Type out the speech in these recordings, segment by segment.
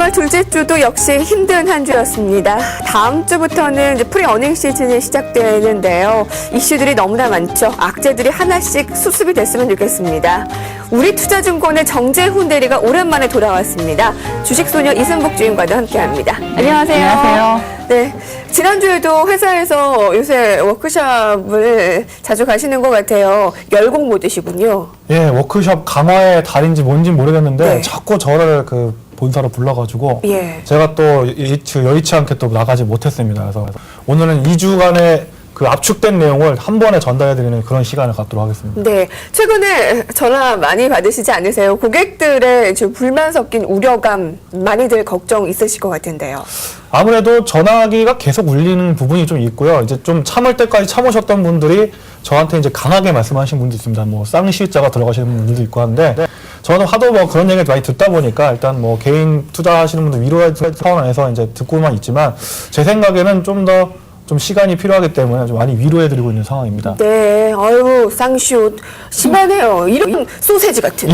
9월 둘째 주도 역시 힘든 한 주였습니다. 다음 주부터는 이제 프리어닝 시즌이 시작되는데요. 이슈들이 너무나 많죠. 악재들이 하나씩 수습이 됐으면 좋겠습니다. 우리 투자증권의 정재훈 대리가 오랜만에 돌아왔습니다. 주식소녀 이승복 주임과도 함께합니다. 안녕하세요. 안녕하세요. 네, 지난주에도 회사에서 요새 워크숍을 자주 가시는 것 같아요. 열공 모드시군요. 예, 워크숍 강화의 달인지 뭔지 모르겠는데 네. 자꾸 저를 본사로 불러가지고 예. 제가 또 여의치 않게 또 나가지 못했습니다. 그래서 오늘은 2주간의 그 압축된 내용을 한 번에 전달해드리는 그런 시간을 갖도록 하겠습니다. 네, 최근에 전화 많이 받으시지 않으세요? 고객들의 지금 불만 섞인 우려감, 많이들 걱정 있으실 것 같은데요. 아무래도 전화기가 계속 울리는 부분이 좀 있고요. 이제 좀 참을 때까지 참으셨던 분들이 저한테 이제 강하게 말씀하신 분도 있습니다. 뭐 쌍시자가 들어가시는 분들도 있고 하는데 저는 하도 뭐 그런 얘기를 많이 듣다 보니까 일단 뭐 개인 투자하시는 분들 위로의 차원에서 이제 듣고만 있지만 제 생각에는 좀 시간이 필요하기 때문에 좀 많이 위로해드리고 있는 상황입니다. 네, 아유, 쌍시옷 심하네요. 이런 소세지 같은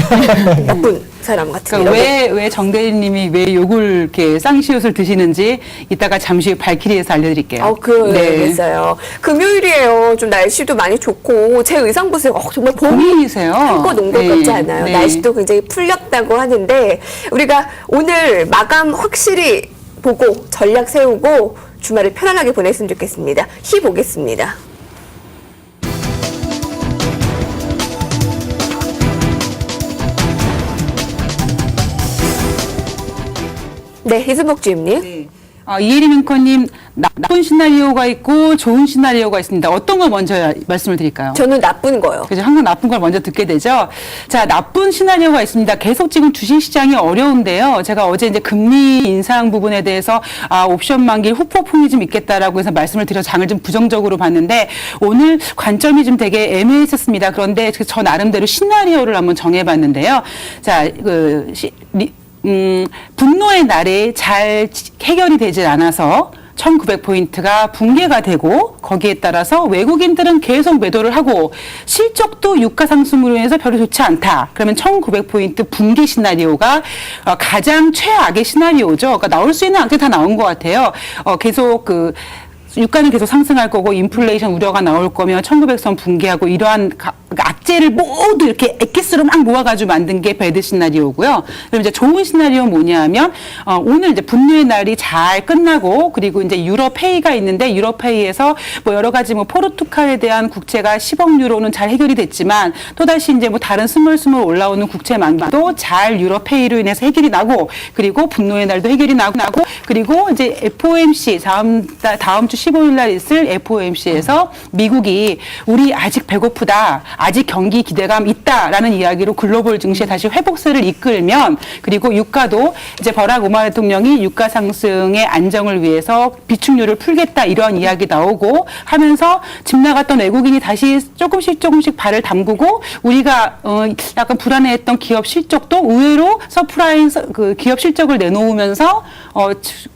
나쁜 사람 같은. 그러니까 왜 정대리님이 왜 욕을 이렇게 쌍시옷을 드시는지 이따가 잠시 후 발키리에서 알려드릴게요. 그랬어요. 금요일이에요. 좀 날씨도 많이 좋고 제 의상 보세요. 정말 봄이세요. 한껏 온 것 같지 않아요? 네. 날씨도 굉장히 풀렸다고 하는데 우리가 오늘 마감 확실히 보고 전략 세우고 주말을 편안하게 보냈으면 좋겠습니다. 히 보겠습니다. 네, 이승복 주임님. 네. 이혜리 밍커님, 나쁜 시나리오가 있고 좋은 시나리오가 있습니다. 어떤 걸 먼저 말씀을 드릴까요? 저는 나쁜 거요. 그죠. 항상 나쁜 걸 먼저 듣게 되죠. 자, 나쁜 시나리오가 있습니다. 계속 지금 주식시장이 어려운데요. 제가 어제 이제 금리 인상 부분에 대해서 옵션 만기 후폭풍이 좀 있겠다라고 해서 말씀을 드려서 장을 좀 부정적으로 봤는데 오늘 관점이 좀 되게 애매했었습니다. 그런데 저 나름대로 시나리오를 한번 정해봤는데요. 자, 분노의 날이 잘 해결이 되질 않아서 1900포인트가 붕괴가 되고 거기에 따라서 외국인들은 계속 매도를 하고 실적도 유가 상승으로 인해서 별로 좋지 않다. 그러면 1900포인트 붕괴 시나리오가 가장 최악의 시나리오죠. 그러니까 나올 수 있는 악재 다 나온 것 같아요. 계속 유가는 계속 상승할 거고 인플레이션 우려가 나올 거면 1900선 붕괴하고 이러한 악재를 모두 이렇게 엑기스로 막 모아가지고 만든 게 배드 시나리오고요. 그럼 이제 좋은 시나리오 뭐냐 하면 오늘 이제 분노의 날이 잘 끝나고 그리고 이제 유럽 회의가 있는데 유럽 회의에서 뭐 여러 가지 뭐 포르투갈에 대한 국채가 10억 유로는 잘 해결이 됐지만 또다시 이제 뭐 다른 스물스물 올라오는 국채 만기도 잘 유럽 회의로 인해서 해결이 나고 그리고 분노의 날도 해결이 나고 그리고 이제 FOMC 다음 주 15일 날 있을 FOMC에서 미국이 우리 아직 배고프다. 아직 경기 기대감 있다라는 이야기로 글로벌 증시에 다시 회복세를 이끌면 그리고 유가도 이제 버락 오바마 대통령이 유가 상승의 안정을 위해서 비축률을 풀겠다 이런 이야기 나오고 하면서 집 나갔던 외국인이 다시 조금씩 발을 담그고 우리가 약간 불안해했던 기업 실적도 의외로 서프라이즈 기업 실적을 내놓으면서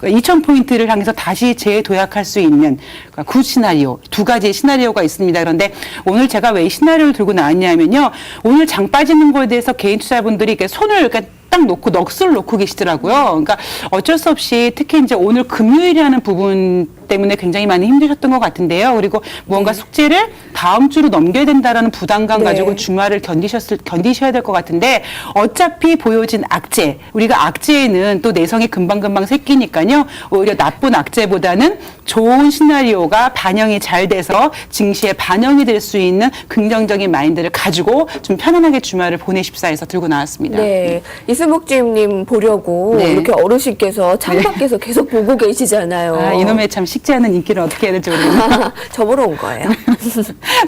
2000포인트를 향해서 다시 재도약할 수 있는 그 시나리오 두 가지의 시나리오가 있습니다. 그런데 오늘 제가 왜 이 시나리오를 들고 나왔냐면요. 오늘 장 빠지는 거에 대해서 개인 투자분들이 이렇게 손을 딱 놓고 넋을 놓고 계시더라고요. 그러니까 어쩔 수 없이 특히 이제 오늘 금요일이라는 부분 때문에 굉장히 많이 힘드셨던 것 같은데요. 그리고 무언가 숙제를 다음 주로 넘겨야 된다라는 부담감 가지고 주말을 견디셔야 될 것 같은데 어차피 보여진 악재, 우리가 악재에는 또 내성이 금방금방 새끼니까요. 오히려 나쁜 악재보다는 좋은 시나리오가 반영이 잘 돼서 증시에 반영이 될 수 있는 긍정적인 마인드를 가지고 좀 편안하게 주말을 보내십사 해서 들고 나왔습니다. 네. 이승복 주임님 보려고 이렇게 어르신께서 창밖에서 계속 보고 계시잖아요. 이놈의 참 식지 않은 인기를 어떻게 해야 될지 모르겠네요. 저 보러 온 거예요.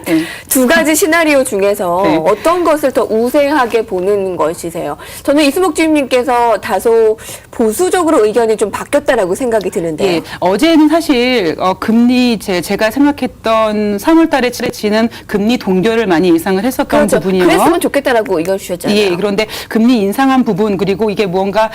네. 두 가지 시나리오 중에서 어떤 것을 더 우세하게 보는 것이세요? 저는 이승복 주임님께서 다소 보수적으로 의견이 좀 바뀌었다라고 생각이 드는데요. 예, 어제는 사실 금리 제가 생각했던 3월 달에 치러지는 금리 동결을 많이 예상을 했었던 부분이요. 그랬으면 좋겠다라고 의견 주셨잖아요. 예, 그런데 금리 인상한 부분 그리고 이게 무언가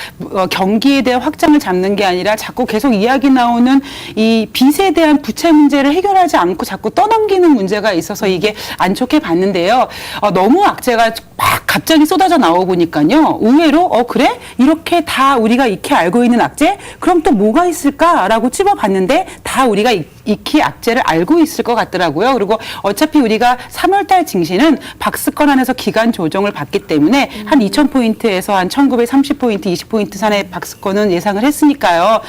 경기에 대한 확장을 잡는 게 아니라 자꾸 계속 이야기 나오는 이 빚에 대한 부채 문제를 해결하지 않고 자꾸 떠넘기는 문제가 있어서 이게 안 좋게 봤는데요. 너무 악재가 막 갑자기 쏟아져 나오니까요. 의외로 그래? 이렇게 다 우리가 익히 알고 있는 악재? 그럼 또 뭐가 있을까라고 찝어봤는데 다 우리가 익히 악재를 알고 있을 것 같더라고요. 그리고 어차피 우리가 3월달 증시는 박스권 안에서 기간 조정을 받기 때문에 한 2,000포인트에서 한 1,930포인트, 20포인트 선의 박스권은 예상을 했으니까요.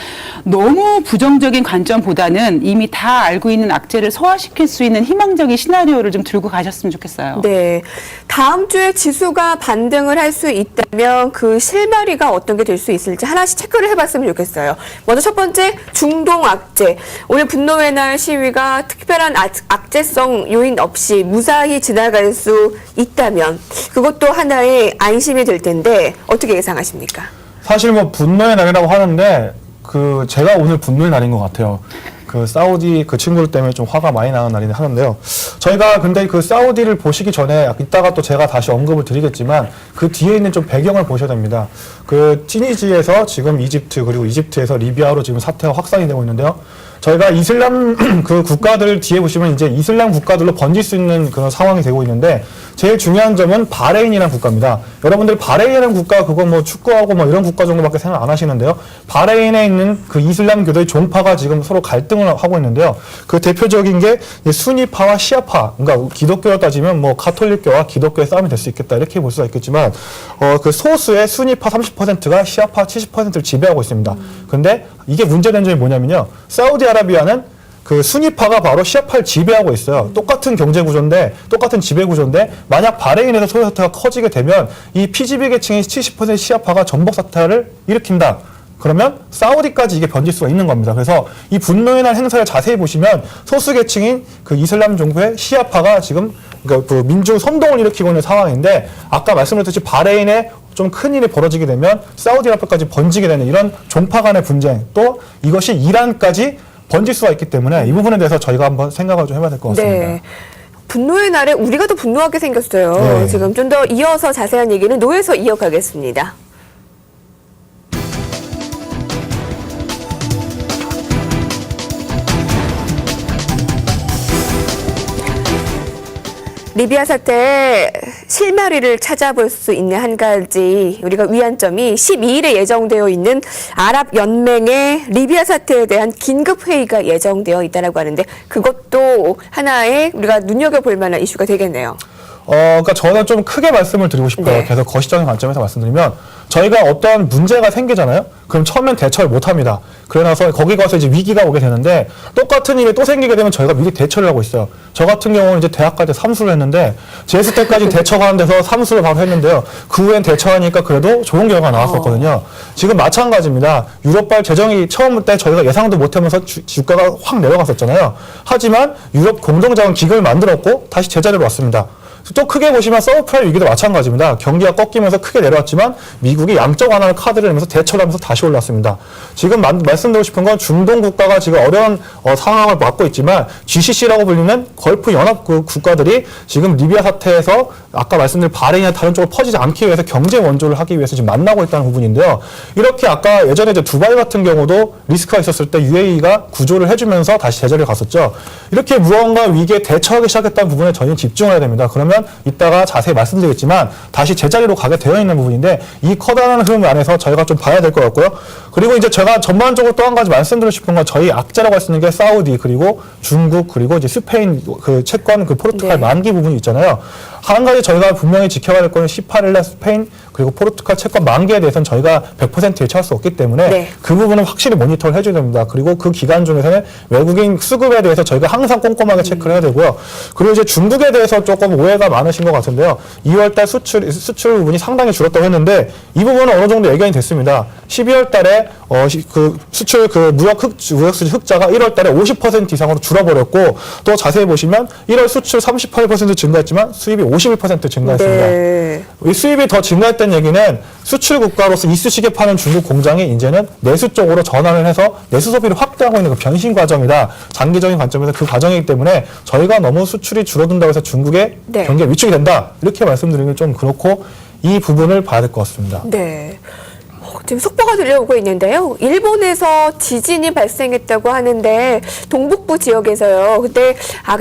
너무 부정적인 관점보다는 이미 다 알고 있는 악재를 소화시킬 수 있는 희망적인 시나리오를 좀 들고 가셨으면 좋겠어요. 네. 다음 주에 지수가 반등을 할 수 있다면 그 실마리가 어떤 게 될 수 있을지 하나씩 체크를 해봤으면 좋겠어요. 먼저 첫 번째, 중동 악재. 오늘 분노의 날 시위가 특별한 악재성 요인 없이 무사히 지나갈 수 있다면 그것도 하나의 안심이 될 텐데 어떻게 예상하십니까? 사실 뭐 분노의 날이라고 하는데 제가 오늘 분노의 날인 것 같아요. 그 사우디 그 친구들 때문에 좀 화가 많이 나는 날이긴 하는데요. 저희가 근데 그 사우디를 보시기 전에 이따가 또 제가 다시 언급을 드리겠지만 그 뒤에 있는 좀 배경을 보셔야 됩니다. 그 티니지에서 지금 이집트 그리고 이집트에서 리비아로 지금 사태가 확산이 되고 있는데요. 저희가 이슬람 그 국가들 뒤에 보시면 이제 이슬람 국가들로 번질 수 있는 그런 상황이 되고 있는데 제일 중요한 점은 바레인이라는 국가입니다. 여러분들 바레인이라는 국가 그거 뭐 축구하고 뭐 이런 국가 정도밖에 생각 안 하시는데요. 바레인에 있는 그 이슬람교도의 종파가 지금 서로 갈등을 하고 있는데요. 그 대표적인 게 수니파와 시아파, 그러니까 기독교로 따지면 뭐 가톨릭교와 기독교의 싸움이 될 수 있겠다 이렇게 볼 수가 있겠지만 그 소수의 수니파 30%가 시아파 70%를 지배하고 있습니다. 근데 이게 문제된 점이 뭐냐면요. 사우디아라비아는 그 수니파가 바로 시아파를 지배하고 있어요. 똑같은 경제 구조인데, 똑같은 지배 구조인데, 만약 바레인에서 소요 사태가 커지게 되면 이 피지배 계층의 70% 시아파가 전복 사태를 일으킨다. 그러면 사우디까지 이게 번질 수가 있는 겁니다. 그래서 이 분노의 날 행사를 자세히 보시면 소수 계층인 그 이슬람 정부의 시아파가 지금 그 민중 선동을 일으키고 있는 상황인데 아까 말씀드렸듯이 바레인에 좀 큰 일이 벌어지게 되면 사우디아라비아까지 번지게 되는 이런 종파 간의 분쟁 또 이것이 이란까지 번질 수가 있기 때문에 이 부분에 대해서 저희가 한번 생각을 좀 해봐야 될 것 같습니다. 네. 분노의 날에 우리가 더 분노하게 생겼어요. 네. 지금 좀 더 이어서 자세한 얘기는 노에서 이어가겠습니다. 리비아 사태의 실마리를 찾아볼 수 있는 한 가지 우리가 위안점이 12일에 예정되어 있는 아랍연맹의 리비아 사태에 대한 긴급회의가 예정되어 있다고 하는데 그것도 하나의 우리가 눈여겨볼 만한 이슈가 되겠네요. 그러니까 저는 좀 크게 말씀을 드리고 싶어요. 네. 계속 거시적인 관점에서 말씀드리면 저희가 어떤 문제가 생기잖아요. 그럼 처음엔 대처를 못합니다. 그러나서 거기 가서 이제 위기가 오게 되는데 똑같은 일이 또 생기게 되면 저희가 미리 대처를 하고 있어요. 저 같은 경우는 이제 대학 갈 때 삼수를 했는데 재수 때까지 대처하는 데서 삼수를 바로 했는데요. 그 후엔 대처하니까 그래도 좋은 결과가 나왔었거든요. 지금 마찬가지입니다. 유럽발 재정이 처음 때 저희가 예상도 못하면서 주가가 확 내려갔었잖아요. 하지만 유럽 공동자원 기금을 만들었고 다시 제자리로 왔습니다. 또 크게 보시면 서브프라임 위기도 마찬가지입니다. 경기가 꺾이면서 크게 내려왔지만 미국이 양적 완화의 카드를 내면서 대처를 하면서 다시 올랐습니다. 지금 말씀드리고 싶은 건 중동 국가가 지금 어려운 상황을 맞고 있지만 GCC라고 불리는 걸프 연합 국가들이 지금 리비아 사태에서 아까 말씀드린 바레인이나 다른 쪽으로 퍼지지 않기 위해서 경제 원조를 하기 위해서 지금 만나고 있다는 부분인데요. 이렇게 아까 예전에 이제 두바이 같은 경우도 리스크가 있었을 때 UAE가 구조를 해주면서 다시 제자리에 갔었죠. 이렇게 무언가 위기에 대처하기 시작했다는 부분에 저희는 집중해야 됩니다. 그러면 이따가 자세히 말씀드리겠지만 다시 제자리로 가게 되어 있는 부분인데 이 커다란 흐름 안에서 저희가 좀 봐야 될 것 같고요. 그리고 이제 제가 전반적으로 또 한 가지 말씀드리고 싶은 건 저희 악재라고 할 수 있는 게 사우디 그리고 중국 그리고 이제 스페인 그 채권 그 포르투갈 네. 만기 부분이 있잖아요. 한 가지 저희가 분명히 지켜야 될 거는 18일날 스페인 그리고 포르투갈 채권 만기에 대해서는 저희가 100% 예측할 수 없기 때문에 네. 그 부분은 확실히 모니터를 해줘야 됩니다. 그리고 그 기간 중에서는 외국인 수급에 대해서 저희가 항상 꼼꼼하게 체크를 해야 되고요. 그리고 이제 중국에 대해서 조금 오해가 많으신 것 같은데요. 2월달 수출 부분이 상당히 줄었다고 했는데 이 부분은 어느 정도 예견이 됐습니다. 12월달에 그 수출 그 무역 수지 흑자가 1월달에 50% 이상으로 줄어버렸고 또 자세히 보시면 1월 수출 38% 증가했지만 수입이 51% 증가했습니다. 네. 이 수입이 더 증가했다는 얘기는 수출 국가로서 이쑤시개 파는 중국 공장이 이제는 내수 쪽으로 전환을 해서 내수 소비를 확대하고 있는 그 변신 과정이다. 장기적인 관점에서 그 과정이기 때문에 저희가 너무 수출이 줄어든다고 해서 중국의 네. 경기가 위축이 된다. 이렇게 말씀드리는 게 좀 그렇고 이 부분을 봐야 될 것 같습니다. 네. 지금 속보가 들려오고 있는데요. 일본에서 지진이 발생했다고 하는데 동북부 지역에서요. 근데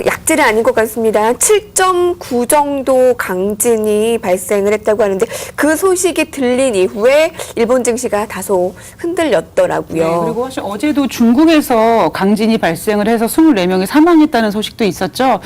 약진은 아닌 것 같습니다. 7.9 정도 강진이 발생을 했다고 하는데 그 소식이 들린 이후에 일본 증시가 다소 흔들렸더라고요. 네, 그리고 사실 어제도 중국에서 강진이 발생을 해서 24명이 사망했다는 소식도 있었죠.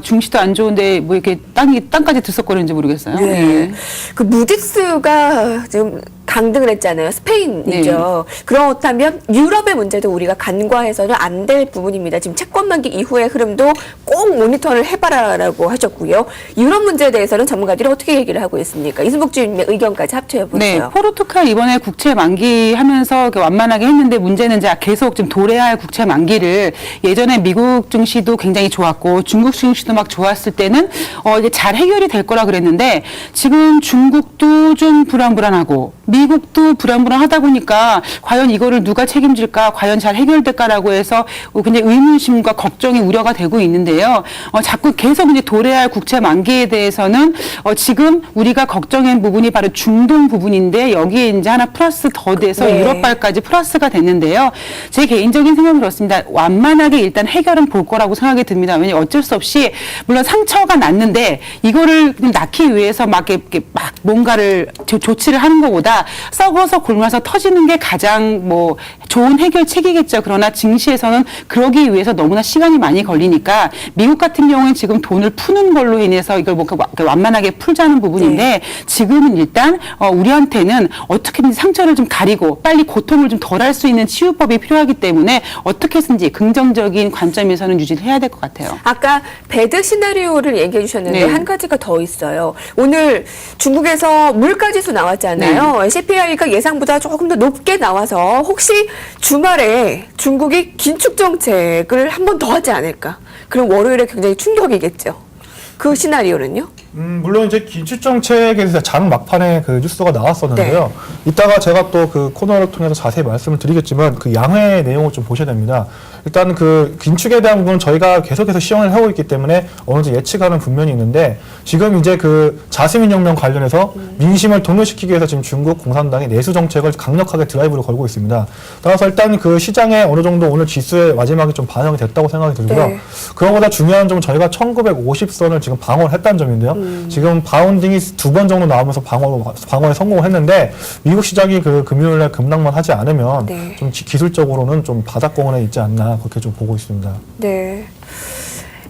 중시도 안 좋은데 뭐 이렇게 땅까지 들썩거리는지 모르겠어요. 네. 그 무디스가 지금 강등을 했잖아요. 스페인이죠. 그렇다면 유럽의 문제도 우리가 간과해서는 안 될 부분입니다. 지금 채권 만기 이후의 흐름도 꼭 모니터를 해봐라라고 하셨고요. 유럽 문제에 대해서는 전문가들이 어떻게 얘기를 하고 있습니까? 이승복 주임의 의견까지 합쳐해보세요. 네, 포르투갈 이번에 국채 만기하면서 이렇게 완만하게 했는데 문제는 이제 계속 좀 도래할 국채 만기를 예전에 미국 증시도 굉장히 좋았고 중국 증시도 막 좋았을 때는 이제 잘 해결이 될 거라 그랬는데 지금 중국도 좀 불안불안하고 미국도 불안불안하다 보니까 과연 이거를 누가 책임질까, 과연 잘 해결될까라고 해서 굉장히 의문심과 걱정이 우려가 되고 있는데요. 자꾸 계속 이제 도래할 국채 만기에 대해서는 지금 우리가 걱정한 부분이 바로 중동 부분인데 여기에 이제 하나 플러스 더 돼서 네. 유럽발까지 플러스가 됐는데요. 제 개인적인 생각은 그렇습니다. 완만하게 일단 해결은 볼 거라고 생각이 듭니다. 왜냐하면 어쩔 수 없이 물론 상처가 났는데 이거를 그냥 낳기 위해서 막 이렇게 막 뭔가를 조치를 하는 것보다 썩어서 굶어서 터지는 게 가장 뭐 좋은 해결책이겠죠. 그러나 증시에서는 그러기 위해서 너무나 시간이 많이 걸리니까 미국 같은 경우는 지금 돈을 푸는 걸로 인해서 이걸 뭐 완만하게 풀자는 부분인데 지금은 일단 우리한테는 어떻게든지 상처를 좀 가리고 빨리 고통을 좀 덜 할 수 있는 치유법이 필요하기 때문에 어떻게 해서든지 긍정적인 관점에서는 유지를 해야 될 것 같아요. 아까 배드 시나리오를 얘기해 주셨는데 네. 한 가지가 더 있어요. 오늘 중국에서 물가지수 나왔잖아요. CPI가 예상보다 조금 더 높게 나와서 혹시 주말에 중국이 긴축 정책을 한 번 더 하지 않을까? 그럼 월요일에 굉장히 충격이겠죠. 그 시나리오는요? 물론 이제 긴축 정책에 대해서 장 막판에 그 뉴스가 나왔었는데요. 이따가 제가 또 그 코너를 통해서 자세히 말씀을 드리겠지만 그 양회 내용을 좀 보셔야 됩니다. 일단 그 긴축에 대한 부분은 저희가 계속해서 시행을 하고 있기 때문에 어느 정도 예측하는 분면이 있는데 지금 이제 그 자스민 혁명 관련해서 민심을 동요시키기 위해서 지금 중국 공산당이 내수 정책을 강력하게 드라이브를 걸고 있습니다. 따라서 일단 그 시장에 어느 정도 오늘 지수에 마지막에 좀 반영이 됐다고 생각이 들고요. 네. 그거보다 중요한 점은 저희가 1950선을 지금 방어를 했다는 점인데요. 지금 바운딩이 2번 정도 나오면서 방어에 성공을 했는데 미국 시장이 그 금요일날 급락만 하지 않으면 네. 좀 기술적으로는 좀 바닥권에 있지 않나 그렇게 좀 보고 있습니다. 네.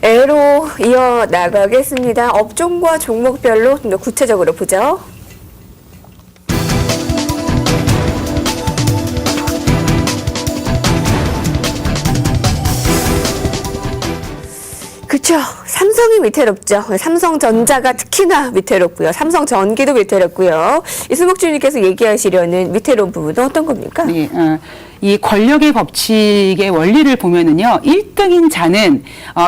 애로 이어 나가겠습니다. 업종과 종목별로 좀 더 구체적으로 보죠. 그렇죠. 삼성이 위태롭죠. 삼성전자가 특히나 위태롭고요. 삼성전기도 위태롭고요. 이승복 주님께서 얘기하시려는 위태로운 부분은 어떤 겁니까? 네, 이 권력의 법칙의 원리를 보면은요, 1등인 자는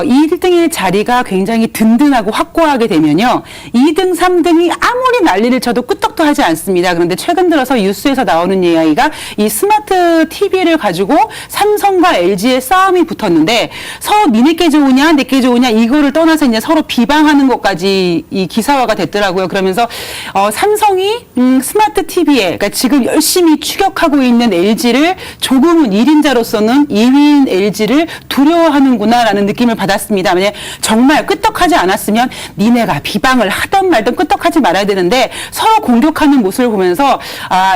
이 1등의 자리가 굉장히 든든하고 확고하게 되면요, 2등, 3등이 아무리 난리를 쳐도 끄떡도 하지 않습니다. 그런데 최근 들어서 뉴스에서 나오는 이야기가 이 스마트 TV를 가지고 삼성과 LG의 싸움이 붙었는데 서로 니네께 좋으냐, 내게 좋으냐 이거를 떠나서 이제 서로 비방하는 것까지 이 기사화가 됐더라고요. 그러면서 삼성이 스마트 TV에 그러니까 지금 열심히 추격하고 있는 LG를 조금은 1인자로서는 2위인 LG를 두려워하는구나라는 느낌을 받았습니다. 만약에 정말 끄떡하지 않았으면 니네가 비방을 하던 말든 끄떡하지 말아야 되는데 서로 공격하는 모습을 보면서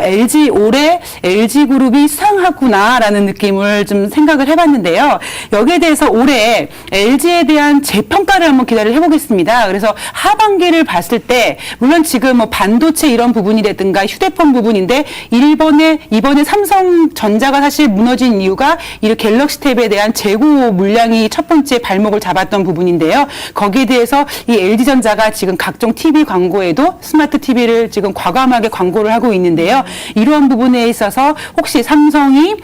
LG 올해 LG그룹이 수상하구나라는 느낌을 좀 생각을 해봤는데요. 여기에 대해서 올해 LG에 대한 재평가를 한번 기대를 해보겠습니다. 그래서 하반기를 봤을 때 물론 지금 뭐 반도체 이런 부분이라든가 휴대폰 부분인데 이번에 삼성전자가 사실 무너진 이유가 이 갤럭시 탭에 대한 재고 물량이 첫 번째 발목을 잡았던 부분인데요. 거기에 대해서 이 LG전자가 지금 각종 TV 광고에도 스마트 TV를 지금 과감하게 광고를 하고 있는데요. 이러한 부분에 있어서 혹시 삼성이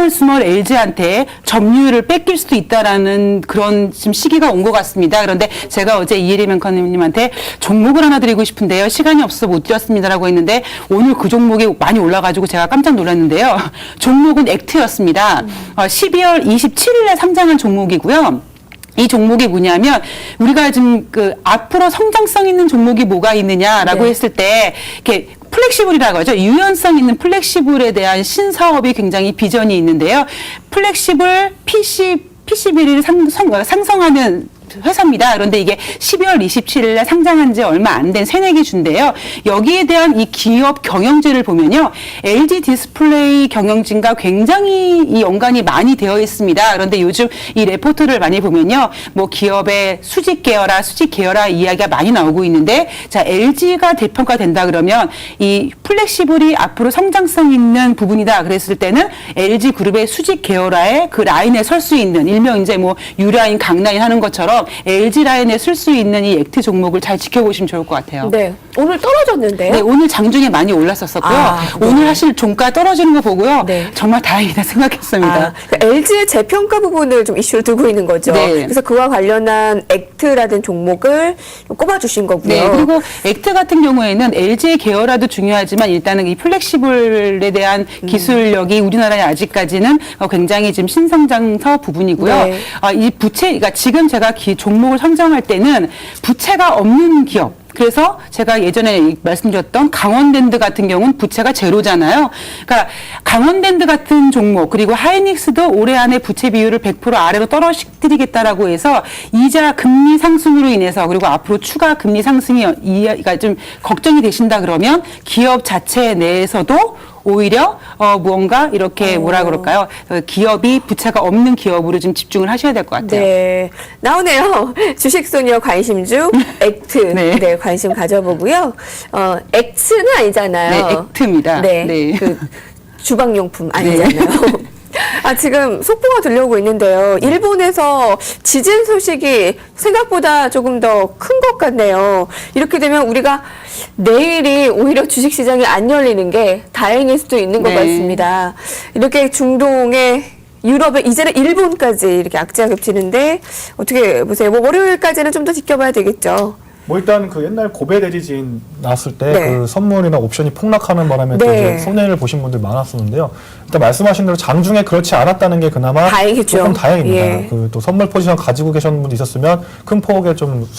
스몰 LG한테 점유율을 뺏길 수도 있다라는 그런 지금 시기가 온 것 같습니다. 그런데 제가 어제 이혜리 앵커님한테 종목을 하나 드리고 싶은데요. 시간이 없어서 못 드렸습니다라고 했는데 오늘 그 종목이 많이 올라가지고 제가 깜짝 놀랐는데요. 종목은 액트였습니다. 12월 27일에 상장한 종목이고요. 이 종목이 뭐냐면 우리가 지금 그 앞으로 성장성 있는 종목이 뭐가 있느냐라고 네. 했을 때 이렇게 플렉시블이라고 하죠. 유연성 있는 플렉시블에 대한 신사업이 굉장히 비전이 있는데요. 플렉시블 PCB를 상성하는 회사입니다. 그런데 이게 12월 27일에 상장한 지 얼마 안 된 새내기 주인데요. 여기에 대한 이 기업 경영진을 보면요. LG 디스플레이 경영진과 굉장히 이 연관이 많이 되어 있습니다. 그런데 요즘 이 레포트를 많이 보면요. 뭐 기업의 수직 계열화 이야기가 많이 나오고 있는데, 자, LG가 대평가된다 그러면 이 플렉시블이 앞으로 성장성 있는 부분이다 그랬을 때는 LG 그룹의 수직 계열화의 그 라인에 설 수 있는, 일명 이제 뭐 U라인, 강라인 하는 것처럼 LG 라인에 쓸 수 있는 이 액트 종목을 잘 지켜보시면 좋을 것 같아요. 네. 오늘 떨어졌는데요. 네, 오늘 장중에 많이 올랐었고요. 네. 오늘 사실 종가 떨어지는 거 보고요. 네. 정말 다행이다 생각했습니다. LG의 재평가 부분을 좀 이슈로 두고 있는 거죠. 네. 그래서 그와 관련한 액트라든 종목을 꼽아주신 거고요. 네, 그리고 액트 같은 경우에는 LG의 계열화도 중요하지만 일단은 이 플렉시블에 대한 기술력이 우리나라에 아직까지는 굉장히 지금 신성장서 부분이고요. 네. 이 부채, 그러니까 지금 제가 종목을 선정할 때는 부채가 없는 기업. 그래서 제가 예전에 말씀드렸던 강원랜드 같은 경우는 부채가 제로잖아요. 그러니까 강원랜드 같은 종목, 그리고 하이닉스도 올해 안에 부채 비율을 100% 아래로 떨어뜨리겠다라고 해서 이자 금리 상승으로 인해서, 그리고 앞으로 추가 금리 상승이 좀 걱정이 되신다 그러면 기업 자체 내에서도 오히려 무언가 이렇게 뭐라 그럴까요? 기업이 부채가 없는 기업으로 좀 집중을 하셔야 될 것 같아요. 네. 나오네요. 주식소녀 관심주, 액트. 네. 네. 관심 가져보고요. 액트는 아니잖아요. 네, 액트입니다. 네. 네. 그 주방용품 아니잖아요. 지금 속보가 들려오고 있는데요. 일본에서 지진 소식이 생각보다 조금 더 큰 것 같네요. 이렇게 되면 우리가 내일이 오히려 주식시장이 안 열리는 게 다행일 수도 있는 것 네. 같습니다. 이렇게 중동에 유럽에 이제는 일본까지 이렇게 악재가 겹치는데 어떻게 보세요? 뭐 월요일까지는 좀 더 지켜봐야 되겠죠. 뭐 일단 그 옛날 고베 대지진 났을 때 네. 그 선물이나 옵션이 폭락하는 바람에 또 네. 이제 손해를 보신 분들 많았었는데요. 일단 말씀하신 대로 장중에 그렇지 않았다는 게 그나마 다행이죠. 조금 다행입니다. 예. 그 또 선물 포지션 가지고 계셨는 분도 있었으면 큰 폭에 좀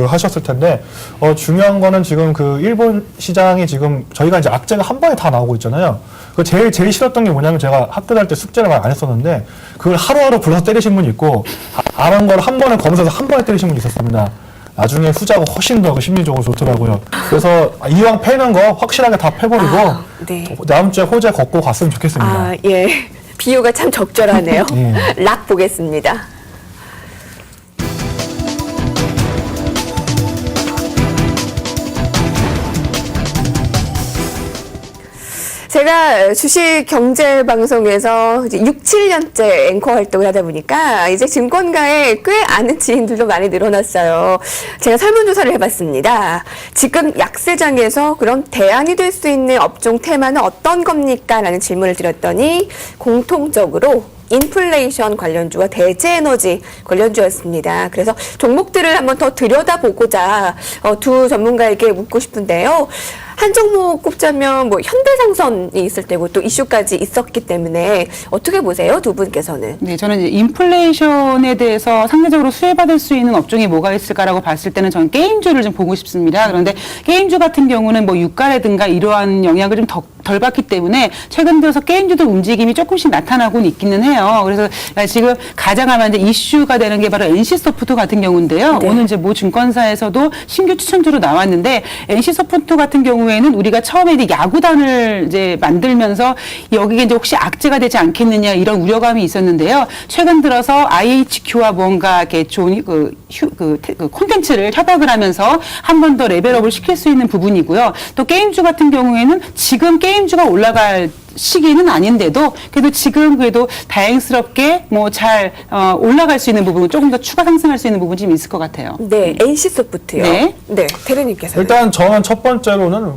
하셨을 텐데 중요한 거는 지금 그 일본 시장이 지금 저희가 이제 악재가 한 번에 다 나오고 있잖아요. 그 제일 싫었던 게 뭐냐면 제가 학교 다닐 때 숙제를 많이 안 했었는데 그걸 하루하루 불러서 때리신 분이 있고 안 한 걸 한 번에 검사해서 한 번에 때리신 분이 있었습니다. 나중에 후자가 훨씬 더 심리적으로 좋더라고요. 그래서 이왕 패는 거 확실하게 다 패버리고 네. 다음 주에 호재 걷고 갔으면 좋겠습니다. 예. 비유가 참 적절하네요. 예. 락 보겠습니다. 제가 주식 경제 방송에서 이제 6, 7년째 앵커 활동을 하다 보니까 이제 증권가에 꽤 아는 지인들도 많이 늘어났어요. 제가 설문조사를 해봤습니다. 지금 약세장에서 그럼 대안이 될 수 있는 업종 테마는 어떤 겁니까? 라는 질문을 드렸더니 공통적으로 인플레이션 관련주와 대체에너지 관련주였습니다. 그래서 종목들을 한번 더 들여다보고자 두 전문가에게 묻고 싶은데요. 한 종목 꼽자면 뭐 현대상선이 있을 때고 또 이슈까지 있었기 때문에 어떻게 보세요, 두 분께서는? 네, 저는 이제 인플레이션에 대해서 상대적으로 수혜받을 수 있는 업종이 뭐가 있을까라고 봤을 때는 저는 게임주를 좀 보고 싶습니다. 그런데 게임주 같은 경우는 뭐 유가라든가 이러한 영향을 좀 덜 받기 때문에 최근 들어서 게임주도 움직임이 조금씩 나타나고는 있기는 해요. 그래서 지금 가장 아마 이제 이슈가 되는 게 바로 NC소프트 같은 경우인데요. 네. 오늘 이제 모 증권사에서도 신규 추천주로 나왔는데 NC소프트 같은 경우에는 우리가 처음에 이제 야구단을 이제 만들면서 여기에 이제 혹시 악재가 되지 않겠느냐 이런 우려감이 있었는데요. 최근 들어서 IHQ와 뭔가 이렇게 좋은 콘텐츠를 협약을 하면서 한 번 더 레벨업을 시킬 수 있는 부분이고요. 또 게임주 같은 경우에는 지금 게임주가 올라갈 시기는 아닌데도 그래도 지금 그래도 다행스럽게 뭐 잘 올라갈 수 있는 부분, 조금 더 추가 상승할 수 있는 부분이 좀 있을 것 같아요. 네, NC소프트요. 네. 네, 대리님께서. 일단 저는 첫 번째로는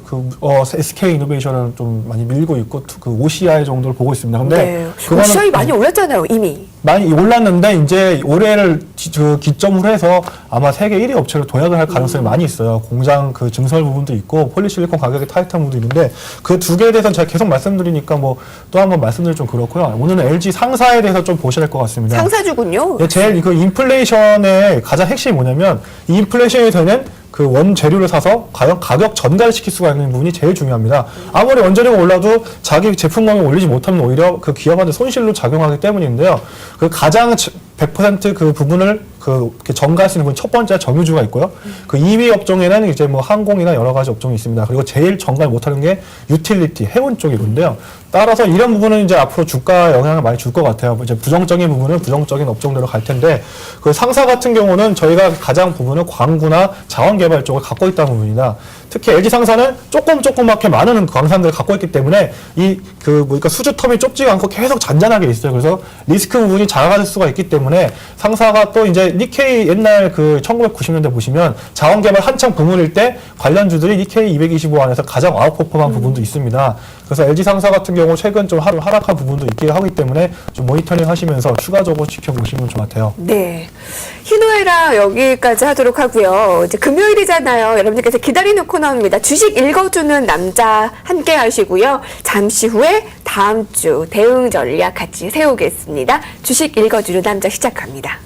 SK 이노베이션을 좀 많이 밀고 있고 그 OCI 정도를 보고 있습니다. 근데 네, 그거는 시장이 많이 올랐잖아요, 이미. 많이 올랐는데 이제 올해를 기점으로 해서 아마 세계 1위 업체로 도약을 할 가능성이 많이 있어요. 공장 그 증설 부분도 있고 폴리실리콘 가격이 타이트한 부분도 있는데 그 두 개에 대해서는 제가 계속 말씀드리니까 뭐 또 한 번 말씀드리면 좀 그렇고요. 오늘은 LG 상사에 대해서 좀 보셔야 될 것 같습니다. 상사주군요. 네, 제일 그 인플레이션의 가장 핵심이 뭐냐면 이 인플레이션이 되는 그 원재료를 사서 과연 가격 전가를 시킬 수가 있는 부분이 제일 중요합니다. 아무리 원재료가 올라도 자기 제품 가격 올리지 못하면 오히려 그 기업한테 손실로 작용하기 때문인데요. 그 가장 100% 그 부분을 이렇게 전가할 수 있는 부분 첫 번째 정유주가 있고요. 그 2위 업종에는 이제 뭐 항공이나 여러 가지 업종이 있습니다. 그리고 제일 전가를 못하는 게 유틸리티, 해운 쪽이군요. 따라서 이런 부분은 이제 앞으로 주가 영향을 많이 줄 것 같아요. 이제 부정적인 부분은 부정적인 업종대로 갈 텐데, 그 상사 같은 경우는 저희가 가장 부분은 광구나 자원개발 쪽을 갖고 있다는 부분이다. 특히 LG 상사는 조그맣게 많은 광산들을 갖고 있기 때문에 그러니까 수주 텀이 좁지가 않고 계속 잔잔하게 있어요. 그래서 리스크 부분이 작아질 수가 있기 때문에 상사가 또 이제 니케이 옛날 그 1990년대 보시면 자원개발 한창 부문일 때 관련주들이 니케이 225 안에서 가장 아웃퍼폼한 부분도 있습니다. 그래서 LG 상사 같은 경우 최근 좀 하락한 부분도 있긴 하기 때문에 좀 모니터링 하시면서 추가적으로 지켜보시면 좋을 것 같아요. 네. 희노애락 여기까지 하도록 하고요. 이제 금요일이잖아요. 여러분들께서 기다리는 코너입니다. 주식 읽어주는 남자 함께 하시고요. 잠시 후에 다음 주 대응 전략 같이 세우겠습니다. 주식 읽어주는 남자 시작합니다.